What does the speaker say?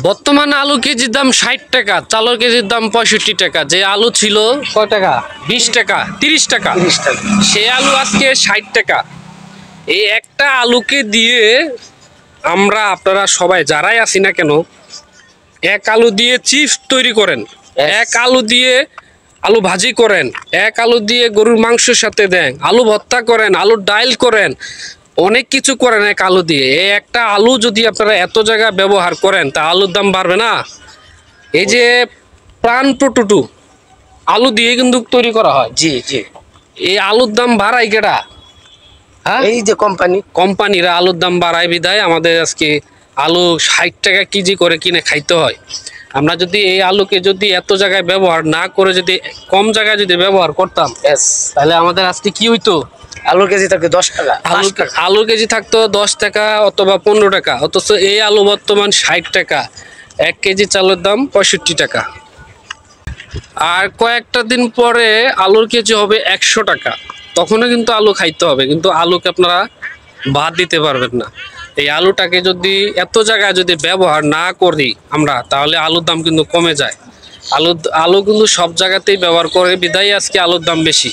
বর্তমানে আলু কেজির দাম ৬০ টাকা, চালের কেজির দাম ৬৫ টাকা। যে আলু ছিল কয় টাকা? ২০ টাকা, ৩০ টাকা, 30 টাকা। সে আলু আজকে ৬০ টাকা। এই একটা আলুকে দিয়ে আমরা আপনারা সবাই যারাই আছি না কেন, এক আলু দিয়ে চিপস তৈরি করেন, এক আলু দিয়ে আলু ভাজি করেন, এক আলু দিয়ে গরুর মাংসের সাথে দেন, আলু ভর্তা করেন, আলুর ডাইল করেন, অনেক কিছু করেন এক আলু দিয়ে। এই একটা আলু যদি আপনারা এত জায়গায় ব্যবহার করেন তা আলুর দাম বাড়বে না? এই যে প্রাণ টুটু আলু দিয়ে কিন্তু তৈরি করা হয়। জি জি। এই আলুর দাম বাড়ায় কেডা? হ্যাঁ, এই যে কোম্পানি। কোম্পানিরা আলুর দাম বাড়ায় বিধায় আমাদের আজকে আলু ৬০ টাকা কেজি করে কিনে খাইতে হয়। আমরা যদি এই আলুকে যদি এত জায়গায় ব্যবহার না করে যদি কম জায়গায় যদি ব্যবহার করতাম, এস তাহলে আমাদের আজকে কি হইতো? আলুর কেজি থাকে 10 টাকা, 5 টাকা। আলুর কেজি থাকতো 10 টাকা অথবা 15 টাকা, অথচ এই আলু বর্তমান ৬০ টাকা। 1 কেজি চালের দাম 65 টাকা। আর কয়েকটা দিন পরে আলুর কেজি হবে 100 টাকা। তখনও কিন্তু আলু খাইতে হবে, কিন্তু আলুকে আপনারা বাদ দিতে পারবেন না। এই আলুটাকে যদি এত জায়গায় যদি ব্যবহার না করি আমরা, তাহলে আলুর দাম কিন্তু কমে যায়। আলু কিন্তু সব জায়গাতেই ব্যবহার করে বিধায় আজকে আলুর দাম বেশি।